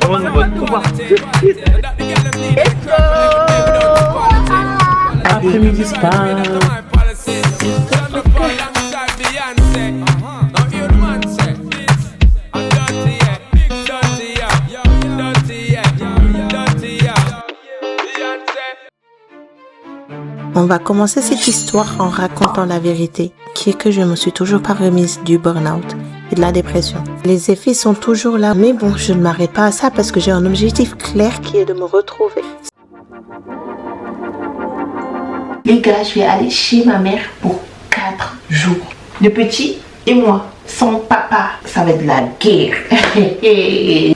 On va pouvoir tout de suite. Après-midi spa. On va commencer cette histoire en racontant la vérité, qui est que je me suis toujours pas remise du burn-out et de la dépression. Les effets sont toujours là, mais bon, je ne m'arrête pas à ça parce que j'ai un objectif clair qui est de me retrouver. Les gars, je vais aller chez ma mère pour 4 jours. Le petit et moi. Sans papa, ça va être la guerre.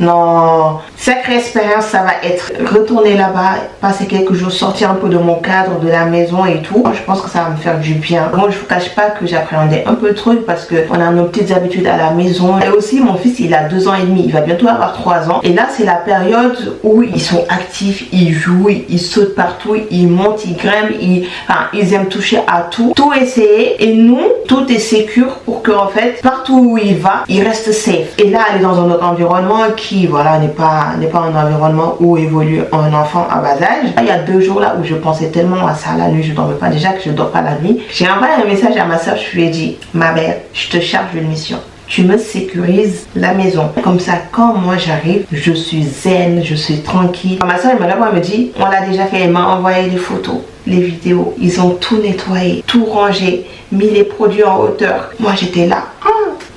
Non, sacrée expérience, ça va être retourner là-bas, passer quelques jours, sortir un peu de mon cadre, de la maison et tout. Je pense que ça va me faire du bien. Bon, je vous cache pas que j'appréhendais un peu le truc parce que on a nos petites habitudes à la maison. Et aussi, mon fils, il a 2 ans et demi, il va bientôt avoir 3 ans. Et là, c'est la période où ils sont actifs, ils jouent, ils sautent partout, ils montent, ils grimpent, ils aiment toucher à tout essayer. Et nous, tout est sécure pour que, en fait, partout où il va, il reste safe. Et là, elle est dans un autre environnement qui, voilà, n'est pas un environnement où évolue un enfant à bas âge. Il y a 2 jours là où je pensais tellement à ça la nuit, je dormais pas. Déjà que je dors pas la nuit. J'ai envoyé un message à ma soeur, je lui ai dit, ma belle, je te charge une mission. Tu me sécurises la maison. Comme ça, quand moi j'arrive, je suis zen, je suis tranquille. Ma soeur, elle me répond, elle me dit, on l'a déjà fait. Elle m'a envoyé les photos, les vidéos. Ils ont tout nettoyé, tout rangé, mis les produits en hauteur. Moi, j'étais là.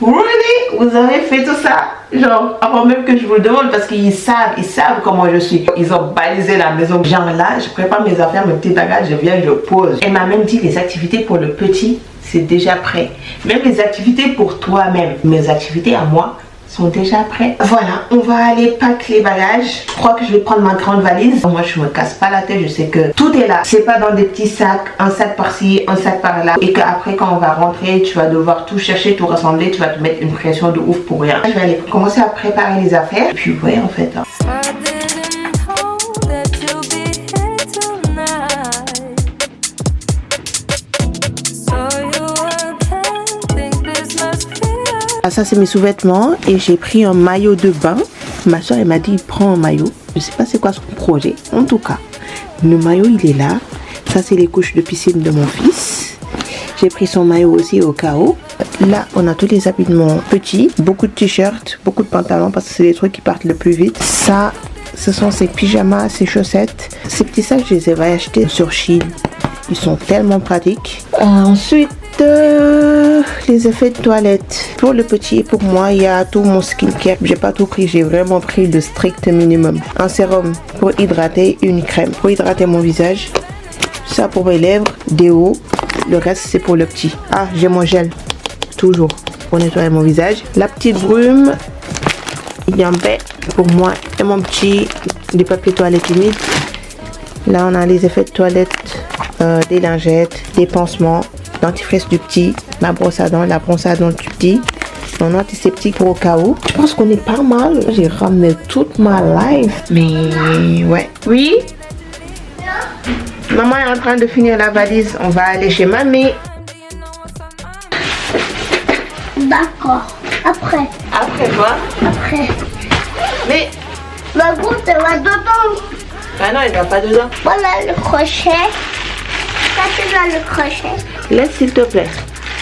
Really? Vous avez fait tout ça? Genre, avant même que je vous le demande, parce qu'ils savent comment je suis. Ils ont balisé la maison. Genre là, je prépare mes affaires, mes petits bagages, je viens, je pose. Elle m'a même dit les activités pour le petit, c'est déjà prêt. Même les activités pour toi-même. Mes activités à moi sont déjà prêts. Voilà, on va aller packer les bagages. Je crois que je vais prendre ma grande valise. Moi, je me casse pas la tête. Je sais que tout est là. C'est pas dans des petits sacs, un sac par-ci, un sac par-là. Et qu'après, quand on va rentrer, tu vas devoir tout chercher, tout rassembler. Tu vas te mettre une pression de ouf pour rien. Je vais aller commencer à préparer les affaires. Et puis, ouais, en fait. Hein. Ça c'est mes sous-vêtements et j'ai pris un maillot de bain. Ma soeur elle m'a dit prends un maillot. Je sais pas c'est quoi son projet. En tout cas, le maillot il est là. Ça c'est les couches de piscine de mon fils. J'ai pris son maillot aussi au cas où. Là on a tous les habits de mon petit. Beaucoup de t-shirts, beaucoup de pantalons parce que c'est les trucs qui partent le plus vite. Ça, ce sont ses pyjamas, ses chaussettes. Ces petits sacs je les ai achetés sur Shein. Ils sont tellement pratiques. Ensuite les effets de toilette pour le petit et pour moi, il y a tout mon skincare. J'ai pas tout pris, j'ai vraiment pris le strict minimum. Un sérum pour hydrater, une crème pour hydrater mon visage, ça pour mes lèvres, déo. Le reste c'est pour le petit. Ah, j'ai mon gel toujours pour nettoyer mon visage. La petite brume, il y en a pour moi et mon petit, des papiers toilettes humides. Là on a les effets de toilette, des lingettes, des pansements, dentifrice du petit, ma brosse à dents, la brosse à dents du petit, mon antiseptique pour au cas où. Je pense qu'on est pas mal. J'ai ramené toute ma life. Mais ouais. Oui? Maman est en train de finir la valise. On va aller chez mamie. D'accord. Après. Après quoi? Après. Mais Ma goutte, elle va dedans. ah non, il va pas dedans. Voilà le crochet. Ça, c'est là le crochet. Laisse s'il te plaît.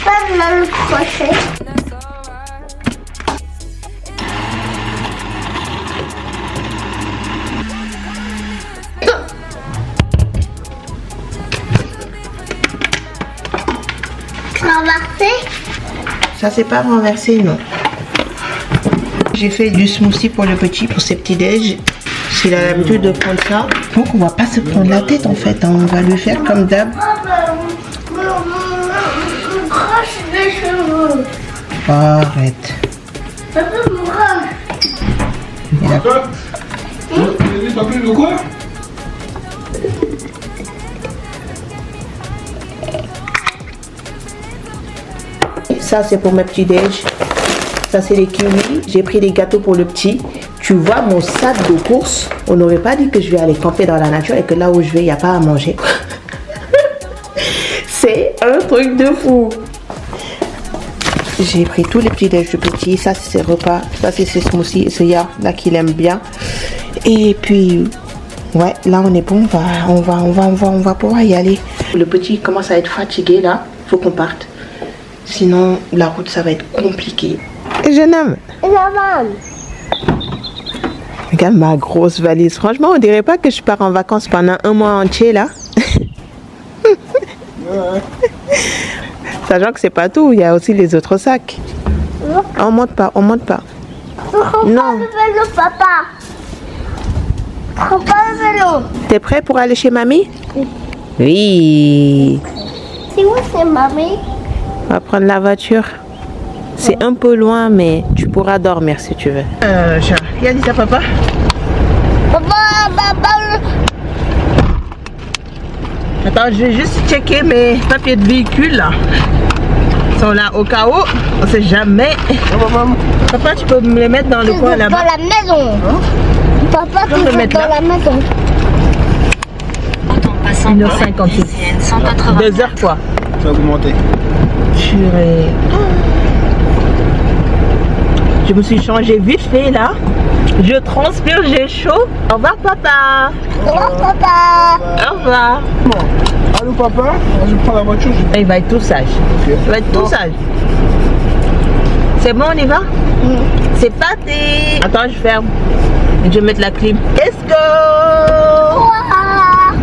Ça, c'est là le crochet. Renversé? Ça c'est pas renversé, non. J'ai fait du smoothie pour le petit, pour ses petits déj. S'il a l'habitude de prendre ça. Donc on va pas se prendre la tête en fait, hein. On va lui faire comme d'hab. Me crache les cheveux. Arrête. Ça peut me rendre. Il a... T'as pris de quoi? Ça c'est pour mes petits déj. Ça c'est les kiwis. J'ai pris des gâteaux pour le petit. Tu vois mon sac de course. On n'aurait pas dit que je vais aller camper dans la nature et que là où je vais, il n'y a pas à manger. C'est un truc de fou. J'ai pris tous les petits déj du petit. Ça, c'est ses repas. Ça, c'est ses smoothies. C'est là qu'il aime bien. Et puis, ouais, là, on est bon. On va pouvoir y aller. Le petit commence à être fatigué, là. Faut qu'on parte. Sinon, la route, ça va être compliqué. Jeune homme. Regarde ma grosse valise. Franchement, on dirait pas que je pars en vacances pendant un mois entier, là. Sachant que c'est pas tout, il y a aussi les autres sacs. On monte pas. Non. Le vélo, papa. Prends pas le vélo. T'es prêt pour aller chez mamie? Oui. C'est où c'est mamie? On va prendre la voiture. C'est un peu loin, mais tu pourras dormir si tu veux. Il a dit à papa? Papa. Attends, je vais juste checker mes papiers de véhicule là. Ils sont là au cas où. On sait jamais. Papa, tu peux me les mettre dans le coin là-bas? Dans la maison. Papa, tu me veux mettre dans là? la maison. 1h58. 2 heures quoi? Ça a augmenté. Purée. Je me suis changé vite fait là. Je transpire, j'ai chaud. Au revoir papa. Au revoir, papa. Au revoir. Allô papa, je prends la voiture. Il va être tout sage. Il va être tout sage. C'est bon, on y va? C'est parti. Attends, je ferme. Je vais mettre la clim. Let's go.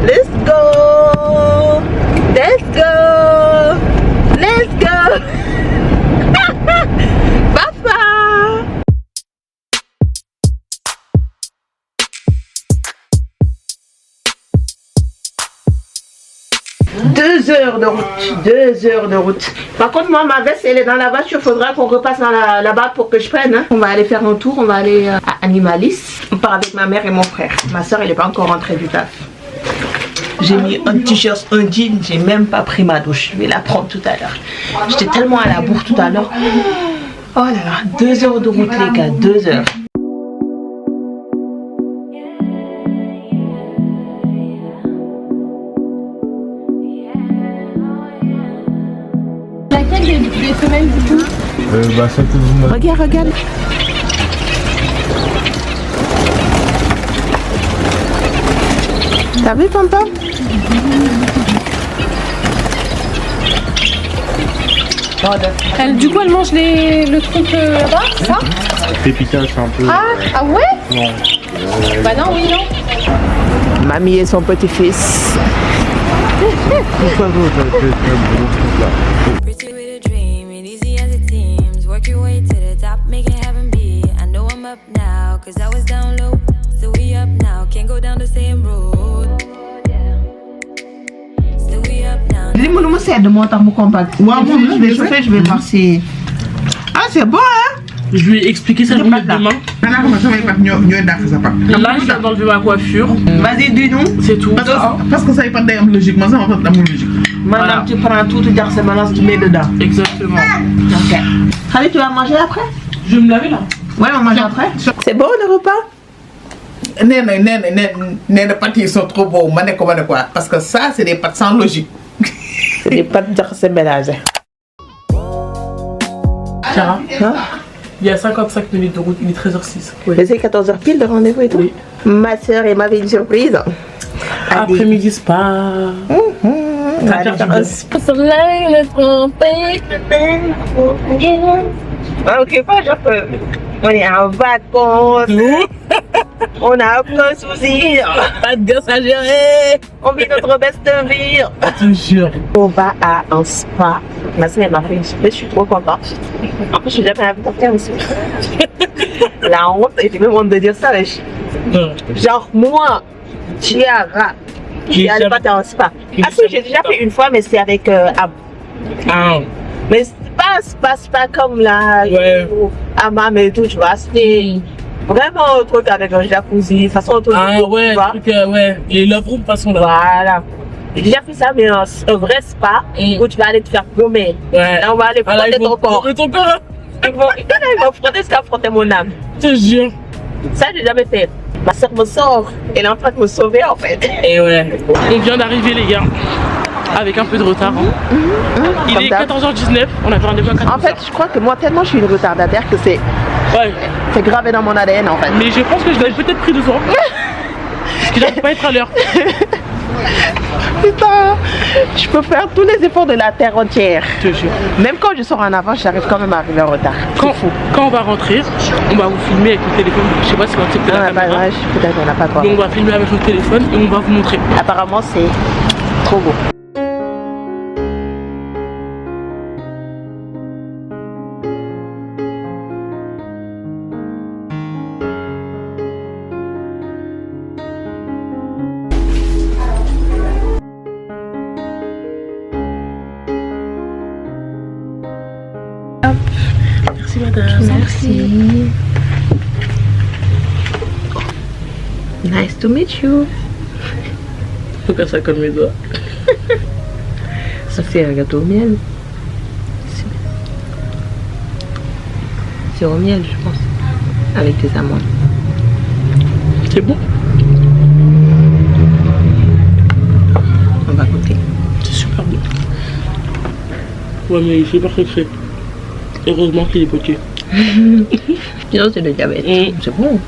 Let's go. Let's go. Let's go. Papa. 2 heures de route, 2 heures de route. Par contre, moi, ma veste, elle est dans la voiture. Faudra qu'on repasse là-bas pour que je prenne. Hein. On va aller faire un tour. On va aller à Animalis. On part avec ma mère et mon frère. Ma soeur, elle n'est pas encore rentrée du taf. J'ai mis un t-shirt, un jean. J'ai même pas pris ma douche. Je vais la prendre tout à l'heure. J'étais tellement à la bourre tout à l'heure. Oh là là, 2 heures de route, les gars. 2 heures. Laquelle des femelles du coup? Celle que vous m'avez. Regarde, regarde. T'as vu, tonton? Du coup, elle mange le truc là-bas, c'est ça? Pépitage, c'est un peu. Ah ouais? Non. Bah non, oui, non. Mamie et son petit-fils. Pretty with a dream, and easy as it seems. Work your way to the top, make it heaven be. I know I'm up now, cause I was down low. So we up now, can't go down the same road. Still we up now. Dis-moi, nous c'est de mon temps compact. Ouais, moi, je vais chauffer, je vais voir si. Ah, c'est bon, hein? Je lui ai expliqué ça pour demain. Là, je viens d'enlever ma coiffure. Vas-y, dis-nous. C'est tout. Parce que ça n'est pas d'ailleurs logique, moi ça en fait d'amour logique. Maintenant, tu prends tout, tu gardes ces balances, tu mets dedans. Exactement. Ok. Khalid, tu vas manger après? Je vais me laver là. Ouais, on mange après. C'est bon le repas? Les pâtes ils sont trop beaux, quoi. Parce que ça, c'est des pâtes sans logique. C'est des pâtes de mélangées. Cara, Hein? il y a 55 minutes de route, il est 13h06. Mais c'est 14h pile de rendez-vous et tout? Oui. Ma soeur et m'avait une surprise. Après-midi spa. On va aller faire un spa. Ok, pas genre on est en vacances. On a aucun souci. Pas de gosse à gérer. On vit notre best vie. Je te jure. On va à un spa. Ma soeur m'a fait une surprise, je suis trop contente. En plus, je suis jamais invitée aussi. La honte, et puis même honte de dire ça. Genre, moi, Tiara, je suis allée pas en spa. Ah si, j'ai déjà fait une fois, mais c'est avec Ab. Ah. Mais c'est pas comme là, Ouais. Amam et tout, tu vois. C'était vraiment un truc avec un jacuzzi, façon un truc. Ah ouais, tu vois. truc, ouais. Les love room façon là. Voilà. J'ai déjà fait ça, mais un vrai spa où tu vas aller te faire gommer. Ouais. Là, on va aller frotter ton corps. Frotter ton corps. Ils vont frotter ce qu'a frotté mon âme. Je te jure. Ça, j'ai jamais fait. Ma soeur me sauve. Elle est en train de me sauver, en fait. Et ouais. On vient d'arriver les gars. Avec un peu de retard. Hein. Il Comme est d'hab. 14h19, on avait rendez-vous à 14h. En fait, je crois que moi, tellement je suis une retardataire que c'est Ouais. gravé dans mon ADN en fait. Mais je pense que je l'avais peut-être pris 2 ans. Parce que j'arrive pas à être à l'heure. Putain, je peux faire tous les efforts de la terre entière. Je te jure. Même quand je sors en avant, j'arrive quand même à arriver en retard. Quand on va rentrer, on va vous filmer avec le téléphone. Je sais pas si on va accepter la caméra. Peut-être on n'a pas quoi. Mais on va filmer avec le téléphone et on va vous montrer. Apparemment, c'est trop beau. Merci madame. Merci. Nice to meet you. Faut faire ça comme mes doigts. Ça c'est un gâteau au miel. C'est au miel, je pense. Avec des amandes. C'est bon? On va goûter. C'est super bon. Ouais mais c'est pas secret. Heureusement qu'il est petit. Sinon c'est le diabète. C'est bon.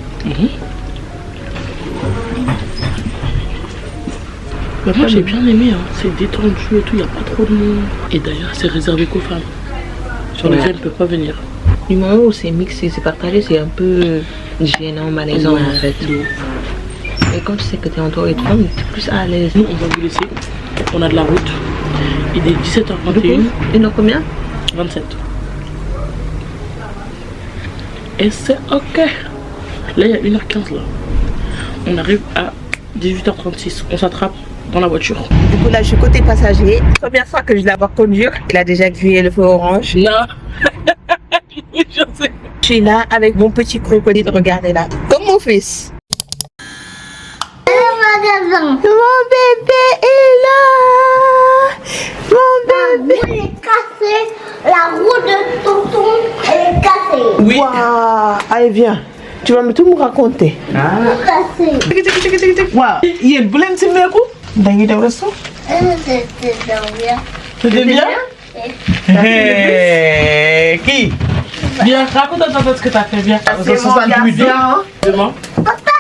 Bah moi j'ai bien aimé, hein. C'est détendu et tout, il n'y a pas trop de monde. Et d'ailleurs c'est réservé qu'aux femmes. Sur les hommes ne peuvent pas venir. Du moment où c'est mixé, c'est partagé, c'est un peu gênant, malaisant en fait. Et quand tu sais que t'es entouré de femmes, t'es plus à l'aise. Nous on va vous laisser. On a de la route. Il est 17h21. Il y en a combien? 27. Et c'est ok. Là il y a 1h15 là. On arrive à 18h36. On s'attrape dans la voiture. Du coup là je suis côté passager. Première fois que je la vois conduire. Il a déjà grillé le feu orange. Non. Je sais. Je suis là avec mon petit crocodile, regardez là. Comme mon fils. Magasin. Mon bébé est là. Mon bébé. Elle est cassée. La roue de tonton, elle est cassée. Oui. Waouh. Allez viens. Tu vas me tout me raconter. Cassée. Waouh. Il est blême c'est mes coups. D'ailleurs de resto. C'était bien. C'était bien? Qui? Viens, raconte-toi ce que t'as fait, viens. C'est mon garçon. Demain. Papa.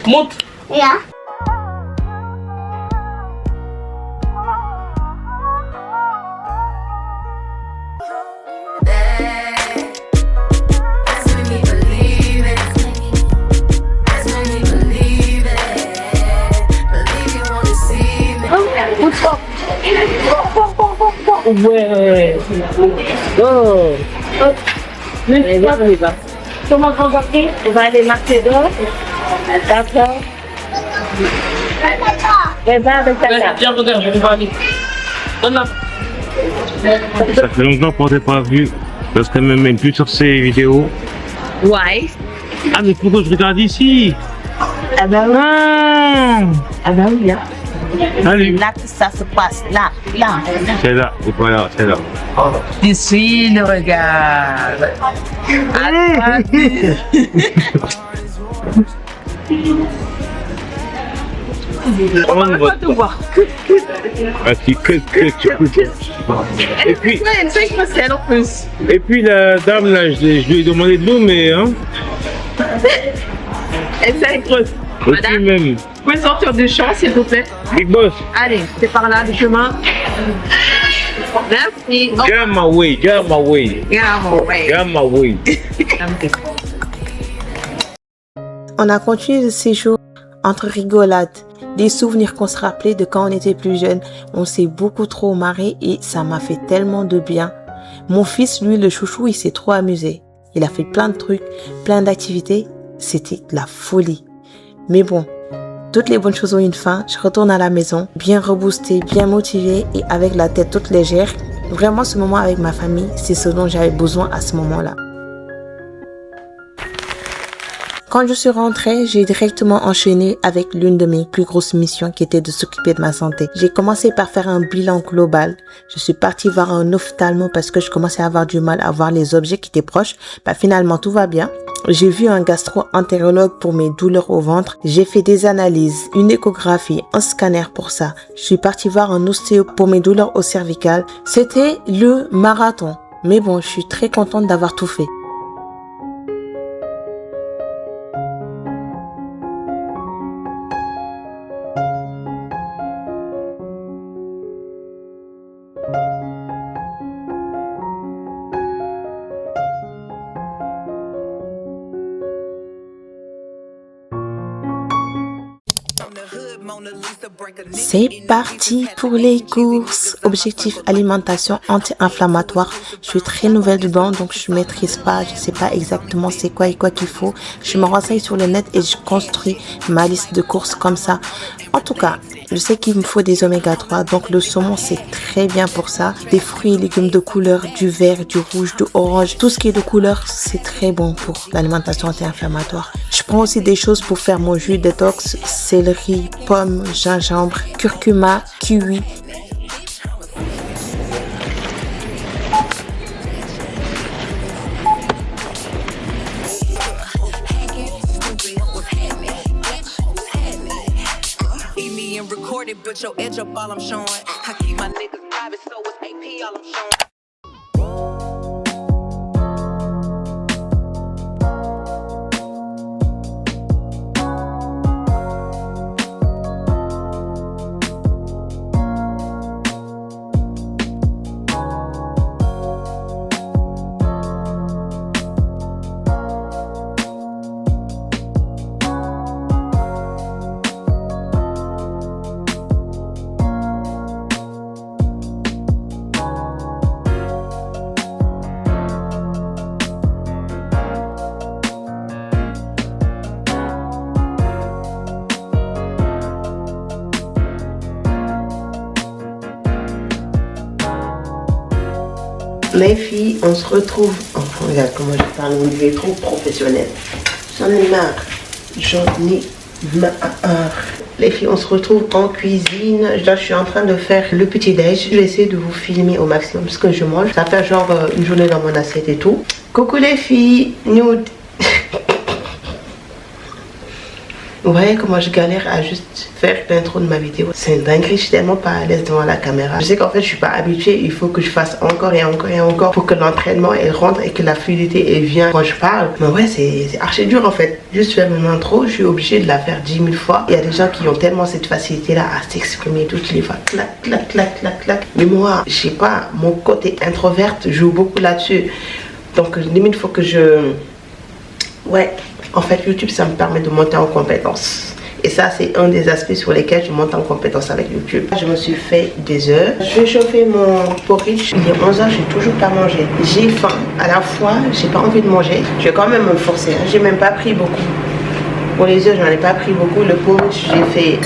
Monte. Yeah. Ouais. Oh. Comment regarder? On va aller marcher dehors. D'accord. Va avec ta carte. Viens, regarde, on va aller. Donne-la. Ça fait longtemps qu'on t'a pas vu. Parce qu'elle me met plus sur ses vidéos. Ouais. Ah mais pourquoi je regarde ici? Ah ben oui. Ah ben oui, hein. Allez. Là que ça se passe, là. C'est là, et voilà, c'est là. Je suis le regard. On va te voir. Ah, et puis, C'est spécial en plus. et puis la dame là, je lui ai demandé de l'eau, mais hein. Essaye, creuse. Et puis même. Vous pouvez sortir du champ, s'il vous plaît. Big boss, Allez, c'est par là, le chemin. Merci. Oh, get my way, get my way, ouais. get my way. On a continué le séjour entre rigolades, des souvenirs qu'on se rappelait de quand on était plus jeune. On s'est beaucoup trop marré et ça m'a fait tellement de bien. Mon fils, lui, le chouchou, il s'est trop amusé. Il a fait plein de trucs, plein d'activités. C'était de la folie. Mais bon, toutes les bonnes choses ont une fin. Je retourne à la maison, bien reboostée, bien motivée et avec la tête toute légère. Vraiment, ce moment avec ma famille, c'est ce dont j'avais besoin à ce moment-là. Quand je suis rentrée, j'ai directement enchaîné avec l'une de mes plus grosses missions qui était de s'occuper de ma santé. J'ai commencé par faire un bilan global. Je suis partie voir un ophtalmo parce que je commençais à avoir du mal à voir les objets qui étaient proches. Finalement, tout va bien. J'ai vu un gastro-entérologue pour mes douleurs au ventre. J'ai fait des analyses, une échographie, un scanner pour ça. Je suis partie voir un ostéo pour mes douleurs au cervical. C'était le marathon. Mais bon, je suis très contente d'avoir tout fait. C'est parti pour les courses. Objectif alimentation anti-inflammatoire. Je suis très nouvelle dedans, donc je maîtrise pas, je sais pas exactement c'est quoi et quoi qu'il faut. Je me renseigne sur le net et je construis ma liste de courses comme ça. En tout cas, je sais qu'il me faut des oméga 3, donc le saumon c'est très bien pour ça. Des fruits et légumes de couleur, du vert, du rouge, du orange, tout ce qui est de couleur, c'est très bon pour l'alimentation anti-inflammatoire. Je prends aussi des choses pour faire mon jus détox, céleri, pommes, gingembre, curcuma, kiwi. But your edge up all I'm showing. I keep my niggas private, so it's AP all I'm showing. Mes filles, on se retrouve. Oh, regarde comment je parle, on est trop professionnel. J'en ai marre. J'en ai marre. Les filles, on se retrouve en cuisine. Là, je suis en train de faire le petit-déj. Je vais essayer de vous filmer au maximum ce que je mange. Ça fait genre une journée dans mon assiette et tout. Coucou les filles, nude. Vous voyez comment je galère à juste faire l'intro de ma vidéo. C'est une dinguerie, je suis tellement pas à l'aise devant la caméra. Je sais qu'en fait je suis pas habituée, il faut que je fasse encore et encore et encore pour que l'entraînement elle rentre et que la fluidité elle vient quand je parle. Mais ouais, c'est archi dur en fait. Juste faire une intro, je suis obligée de la faire 10 000 fois. Il y a des gens qui ont tellement cette facilité là à s'exprimer toutes les fois. Clac, clac, clac, clac, clac. Mais moi, je sais pas, mon côté introverte joue beaucoup là-dessus. Donc limite, il faut que je... Ouais. En fait, YouTube, ça me permet de monter en compétence. Et ça, c'est un des aspects sur lesquels je monte en compétence avec YouTube. Je me suis fait des œufs. Je vais chauffer mon porridge. Il est 11h, j'ai toujours pas mangé. J'ai faim. À la fois, j'ai pas envie de manger. Je vais quand même me forcer. J'ai même pas pris beaucoup. Pour les œufs, j'en ai pas pris beaucoup. Le porridge, j'ai fait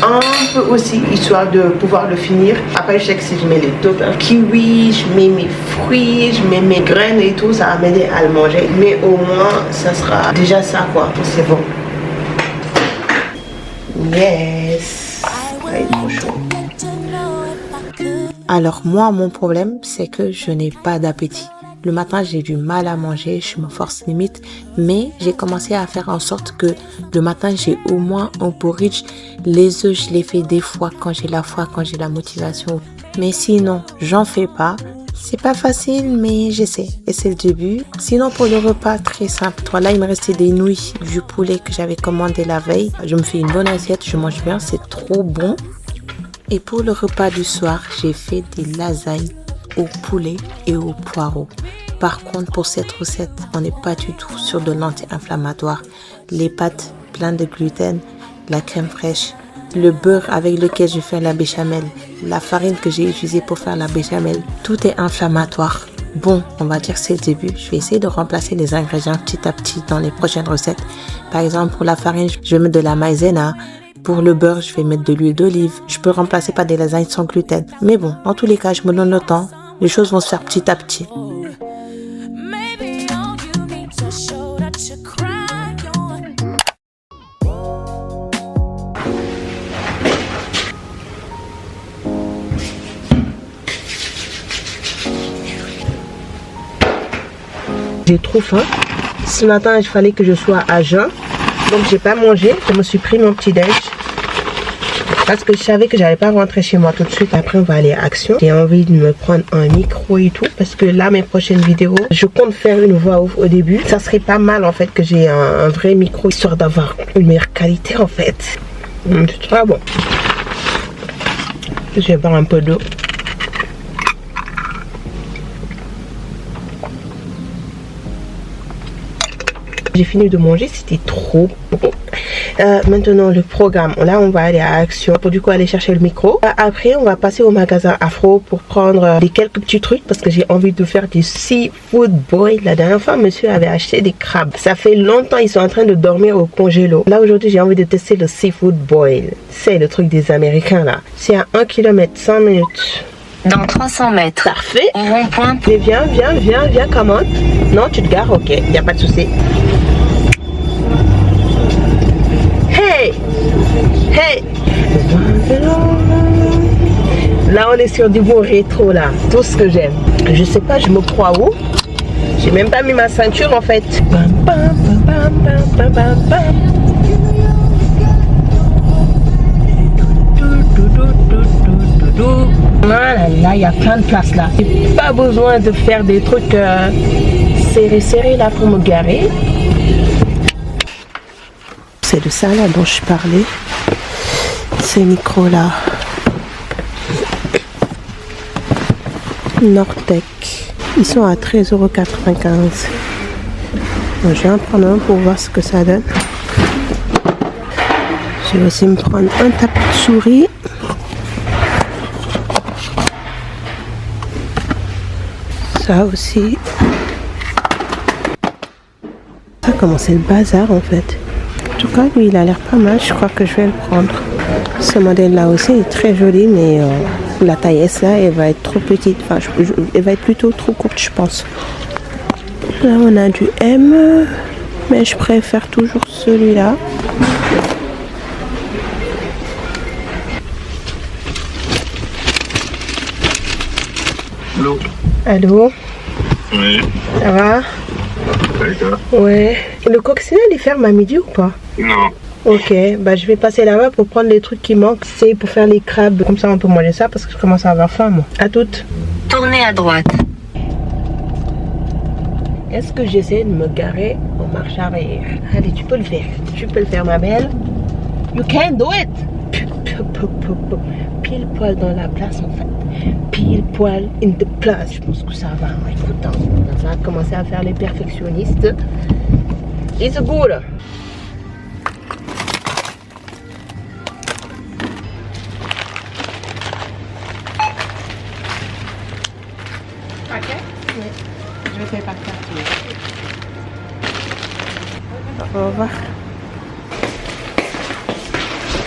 un peu aussi, histoire de pouvoir le finir. Après, je sais que si je mets les top kiwi, je mets mes fruits, je mets mes graines et tout, ça va m'aider à le manger. Mais au moins, ça sera déjà ça, quoi. C'est bon. Yes. Ouais, trop chaud. Alors moi, mon problème, c'est que je n'ai pas d'appétit. Le matin, j'ai du mal à manger, je me force limite, mais j'ai commencé à faire en sorte que le matin, j'ai au moins un porridge. Les œufs, je les fais des fois quand j'ai la foi, quand j'ai la motivation. Mais sinon, j'en fais pas. C'est pas facile, mais j'essaie. Et c'est le début. Sinon, pour le repas, très simple. Voilà, il me restait des nouilles, du poulet que j'avais commandé la veille. Je me fais une bonne assiette, je mange bien, c'est trop bon. Et pour le repas du soir, j'ai fait des lasagnes au poulet et au poireau. Par contre, pour cette recette, on n'est pas du tout sur de l'anti-inflammatoire. Les pâtes pleines de gluten, la crème fraîche, le beurre avec lequel je fais la béchamel, la farine que j'ai utilisée pour faire la béchamel, tout est inflammatoire. Bon, on va dire que c'est le début. Je vais essayer de remplacer les ingrédients petit à petit dans les prochaines recettes. Par exemple, pour la farine, je vais mettre de la maïzena. Pour le beurre, je vais mettre de l'huile d'olive. Je peux remplacer par des lasagnes sans gluten. Mais bon, dans tous les cas, je me donne le temps. Les choses vont se faire petit à petit. J'ai trop faim. Ce matin, il fallait que je sois à jeun. Donc j'ai pas mangé. Je me suis pris mon petit déj. Parce que je savais que j'allais pas rentrer chez moi tout de suite. Après on va aller à Action. J'ai envie de me prendre un micro et tout. Parce que là mes prochaines vidéos, je compte faire une voix off au début. Ça serait pas mal en fait que j'ai un vrai micro. Histoire d'avoir une meilleure qualité en fait. C'est très bon. Je vais boire un peu d'eau. J'ai fini de manger, c'était trop bon. Maintenant le programme, là on va aller à Action pour du coup aller chercher le micro. Après on va passer au magasin Afro pour prendre des quelques petits trucs parce que j'ai envie de faire du seafood boil. La dernière fois monsieur avait acheté des crabes. Ça fait longtemps, ils sont en train de dormir au congélo. Là aujourd'hui j'ai envie de tester le seafood boil. C'est le truc des Américains là. C'est à 1 km 100 minutes. Dans 300 mètres. Parfait. Au rond-point. Viens, commande. Non, tu te gares, ok, y a pas de souci. Hey! Là, on est sur du bon rétro, là. Tout ce que j'aime. Je sais pas, je me crois où? J'ai même pas mis ma ceinture, en fait. Voilà, là, il y a plein de places, là. J'ai pas besoin de faire des trucs serrés, là, pour me garer. C'est de ça là dont je parlais, ces micros là. Nortec, ils sont à 13,95 €. Donc, je vais en prendre un pour voir ce que ça donne. Je vais aussi me prendre un tapis de souris. Ça aussi. Ça commence le bazar en fait. En tout cas, lui, il a l'air pas mal. Je crois que je vais le prendre. Ce modèle-là aussi est très joli, mais la taille S, là, elle va être trop petite. Enfin, elle va être plutôt trop courte, je pense. Là, on a du M, mais je préfère toujours celui-là. Allô? Allô? Oui. Ça va? Ouais. Le coccinelle, il ferme à midi ou pas? Non. Ok, bah je vais passer là-bas pour prendre les trucs qui manquent. C'est pour faire les crabes. Comme ça, on peut manger ça parce que je commence à avoir faim, moi. À toutes. Tournez à droite. Est-ce que j'essaie de me garer en marche arrière? Allez, tu peux le faire. Tu peux le faire, ma belle. You can do it. Pile poil dans la place, en fait. Pile poil in the place. Je pense que ça va. Écoute, on va commencer à faire les perfectionnistes. It's good. Ok. Oui. Je fais par carte. Au revoir.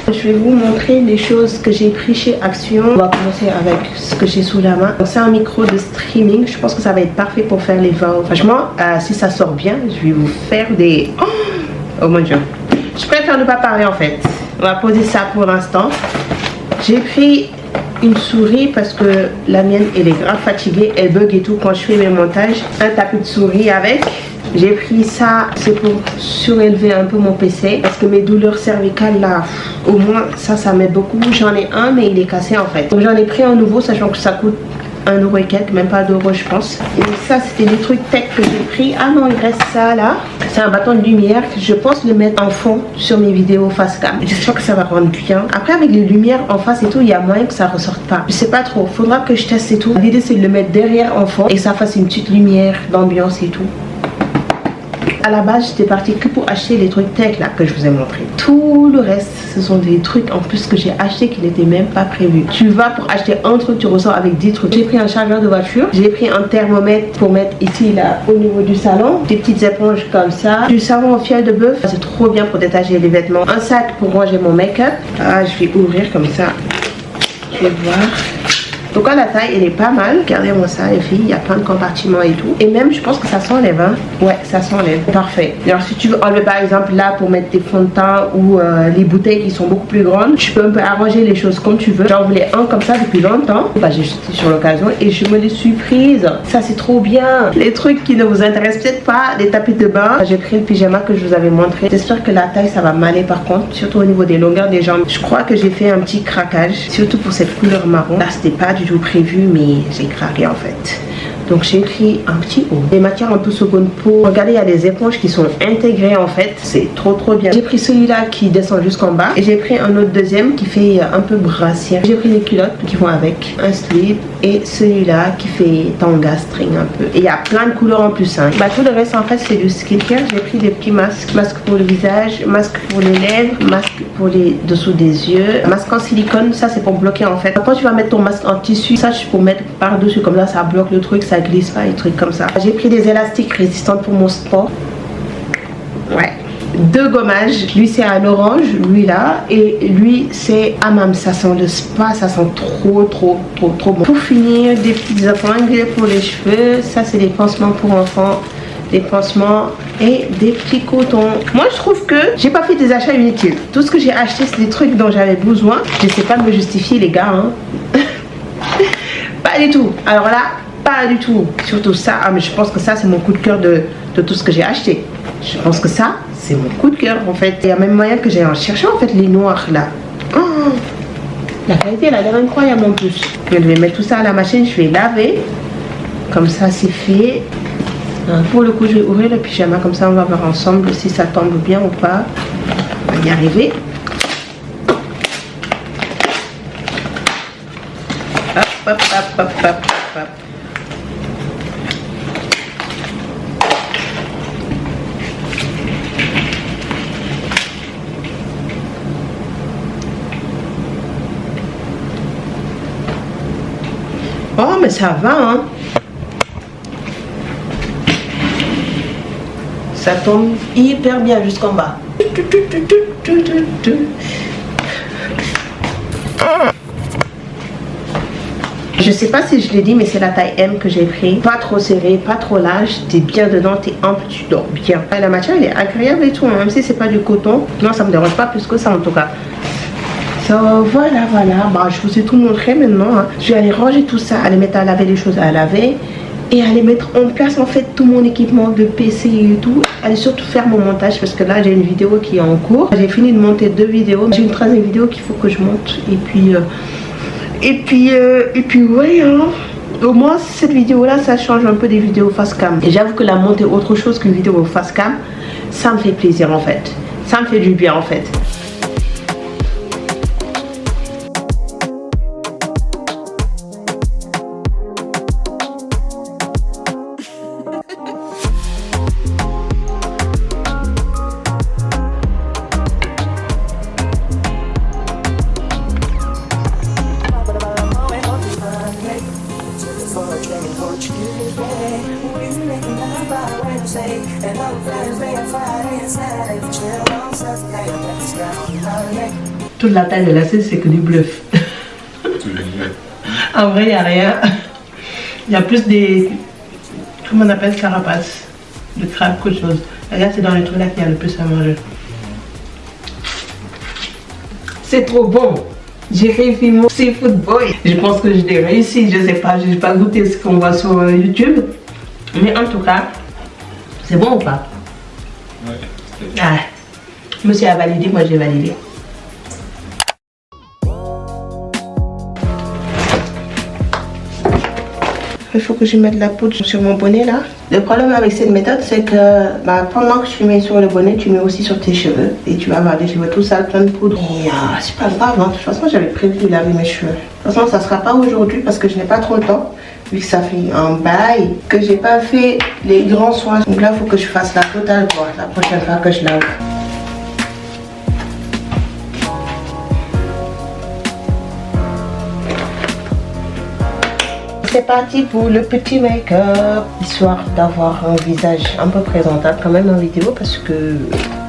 Je vais vous montrer les choses que j'ai pris chez Action. On va commencer avec ce que j'ai sous la main. C'est un micro de streaming. Je pense que ça va être parfait pour faire les vins. Franchement, si ça sort bien, je vais vous faire des... Oh mon Dieu. Je préfère ne pas parler en fait. On va poser ça pour l'instant. J'ai pris une souris parce que la mienne, elle est grave fatiguée. Elle bug et tout quand je fais mes montages. Un tapis de souris avec. J'ai pris ça, c'est pour surélever un peu mon PC parce que mes douleurs cervicales là, au moins ça m'aide beaucoup. J'en ai un mais il est cassé en fait. Donc j'en ai pris un nouveau sachant que ça coûte 1 € et quelques, même pas 2 € je pense. Et ça c'était des trucs tech que j'ai pris. Ah non, il reste ça là. C'est un bâton de lumière. Je pense le mettre en fond sur mes vidéos face cam. J'espère que ça va rendre bien. Après avec les lumières en face et tout, il y a moyen que ça ressorte pas. Je sais pas trop. Faudra que je teste et tout. L'idée c'est de le mettre derrière en fond et que ça fasse une petite lumière d'ambiance et tout. À la base, j'étais partie que pour acheter les trucs tech là que je vous ai montré. Tout le reste, ce sont des trucs en plus que j'ai acheté qui n'étaient même pas prévus. Tu vas pour acheter un truc, tu ressors avec 10 trucs. J'ai pris un chargeur de voiture, j'ai pris un thermomètre pour mettre ici là au niveau du salon, des petites éponges comme ça, du savon au fiel de bœuf, c'est trop bien pour détacher les vêtements, un sac pour ranger mon make-up. Ah, je vais ouvrir comme ça. Je vais voir. Donc la taille elle est pas mal. Regardez-moi ça les filles, il y a plein de compartiments et tout. Et même je pense que ça s'enlève hein. Ouais ça s'enlève, parfait. Alors si tu veux enlever par exemple là pour mettre tes fonds de teint ou les bouteilles qui sont beaucoup plus grandes, tu peux un peu arranger les choses comme tu veux. J'en voulais un comme ça depuis longtemps. Bah j'ai jeté sur l'occasion et je me les suis prise. Ça c'est trop bien. Les trucs qui ne vous intéressent peut-être pas, les tapis de bain. J'ai pris le pyjama que je vous avais montré. J'espère que la taille ça va m'aller par contre, surtout au niveau des longueurs des jambes. Je crois que j'ai fait un petit craquage, surtout pour cette couleur marron. Là c'était pas du tout prévu mais j'ai craqué en fait. Donc j'ai pris un petit haut. Des matières un peu seconde peau. Regardez, il y a des éponges qui sont intégrées en fait. C'est trop bien. J'ai pris celui-là qui descend jusqu'en bas. Et j'ai pris un autre deuxième qui fait un peu brassière. J'ai pris les culottes qui vont avec. Un slip. Et celui-là qui fait tanga string un peu. Et il y a plein de couleurs en plus. Hein. Bah, tout le reste en fait c'est du skincare. J'ai pris des petits masques. Masque pour le visage. Masque pour les lèvres. Masque pour les dessous des yeux. Masque en silicone. Ça c'est pour bloquer en fait. Quand tu vas mettre ton masque en tissu, ça c'est pour mettre par-dessus comme ça bloque le truc. Ça glisse pas, des trucs comme ça. J'ai pris des élastiques résistantes pour mon sport. Ouais. 2 gommages. Lui c'est un orange, lui là. Et lui c'est Hammam. Ça sent le spa, ça sent trop bon. Pour finir, des petites épingles pour les cheveux. Ça c'est des pansements pour enfants. Des pansements et des petits cotons. Moi je trouve que j'ai pas fait des achats inutiles. Tout ce que j'ai acheté c'est des trucs dont j'avais besoin. Je sais pas me justifier les gars. Hein. Pas du tout. Alors là, pas du tout. Surtout ça, mais je pense que ça c'est mon coup de cœur de tout ce que j'ai acheté. Je pense que ça c'est mon coup de cœur en fait. Il y a même moyen que j'ai en cherché en fait les noirs là. Oh, la qualité elle a l'air incroyable en plus. Je vais mettre tout ça à la machine, je vais laver. Comme ça c'est fait. Pour le coup je vais ouvrir le pyjama, comme ça on va voir ensemble si ça tombe bien ou pas. On va y arriver. Hop. Oh mais ça va hein. Ça tombe hyper bien jusqu'en bas. Je sais pas si je l'ai dit mais c'est la taille M que j'ai pris. Pas trop serré, pas trop large. T'es bien dedans, t'es ample, tu dors bien. La matière elle est agréable et tout, même si c'est pas du coton. Non ça me dérange pas plus que ça en tout cas. So, voilà. Bah, je vous ai tout montré maintenant. Hein. Je vais aller ranger tout ça, aller mettre à laver les choses à laver. Et aller mettre en place en fait tout mon équipement de PC et tout. Aller surtout faire mon montage parce que là j'ai une vidéo qui est en cours. J'ai fini de monter 2 vidéos. J'ai une 3e vidéo qu'il faut que je monte. Et puis ouais hein. Au moins cette vidéo là ça change un peu des vidéos face cam. Et j'avoue que la monter autre chose qu'une vidéo face cam, ça me fait plaisir en fait. Ça me fait du bien en fait. Toute la taille de la scène c'est que du bluff. En vrai il n'y a rien. Il y a plus des... Comment on appelle carapace de crabe qu'autre chose. Regarde c'est dans les trucs là qu'il y a le plus à manger. C'est trop bon. J'ai réussi mon seafood boy. Je pense que je l'ai réussi. Je sais pas, je n'ai pas goûté ce qu'on voit sur YouTube. Mais en tout cas, c'est bon ou pas? Ouais. Ah, monsieur a validé, moi j'ai validé. Il faut que je mette la poudre sur mon bonnet là. Le problème avec cette méthode c'est que pendant que tu mets sur le bonnet, tu mets aussi sur tes cheveux. Et tu vas avoir des cheveux tout sales, plein de poudre. Et c'est pas grave, hein. De toute façon j'avais prévu de laver mes cheveux. De toute façon ça sera pas aujourd'hui parce que je n'ai pas trop le temps. Vu que ça fait un bail que j'ai pas fait les grands soins. Donc là il faut que je fasse la totale quoi, la prochaine fois que je lave. C'est parti pour le petit make-up, histoire d'avoir un visage un peu présentable quand même en vidéo parce que...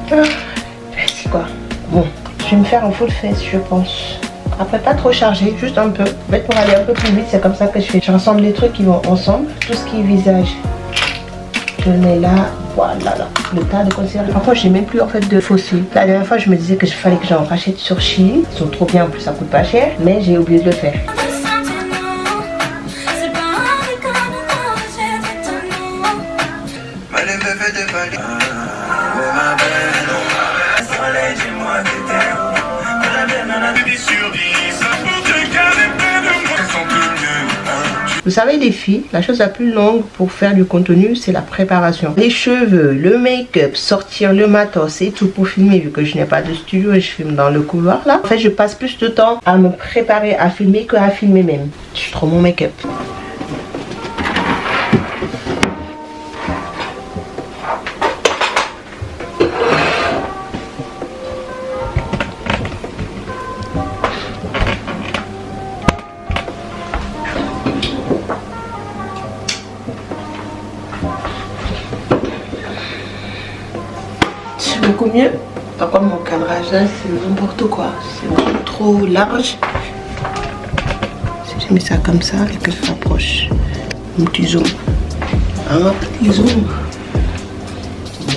c'est quoi? Bon, je vais me faire un full face je pense. Après pas trop chargé, juste un peu. En fait pour aller un peu plus vite, c'est comme ça que je fais. Je rassemble les trucs qui vont ensemble. Tout ce qui est visage, je mets là. Voilà, le tas de concealer. Par contre, j'ai même plus en fait de fossiles. La dernière fois, je me disais que fallait que j'en rachète sur Shein. Ils sont trop bien, en plus ça coûte pas cher. Mais j'ai oublié de le faire. Vous savez les filles, la chose la plus longue pour faire du contenu, c'est la préparation. Les cheveux, le make-up, sortir le matos et tout pour filmer, vu que je n'ai pas de studio et je filme dans le couloir là. En fait, je passe plus de temps à me préparer à filmer qu'à filmer même. Je suis trop mon make-up. Beaucoup mieux. Par contre mon cadrage là c'est n'importe quoi, c'est beaucoup trop large. Si je mets ça comme ça et que je rapproche, un petit zoom, un petit zoom.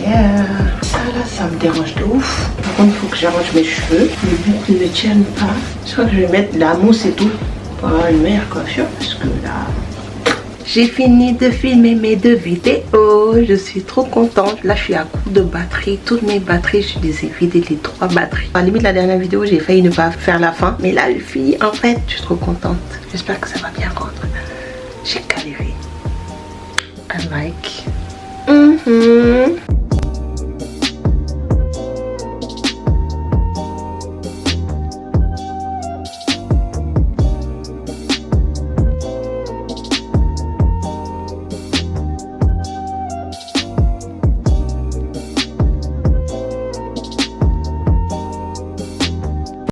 Yeah. Ça là ça me dérange de ouf. Par contre il faut que j'arrange mes cheveux, les boucles ne tiennent pas. Je crois que je vais mettre de la mousse et tout pour avoir une meilleure coiffure parce que là... J'ai fini de filmer mes 2 vidéos, je suis trop contente. Là je suis à court de batterie, toutes mes batteries, je les ai vidées, les 3 batteries. À la limite la dernière vidéo j'ai failli ne pas faire la fin, mais là fille en fait je suis trop contente. J'espère que ça va bien rendre. J'ai galéré. I like.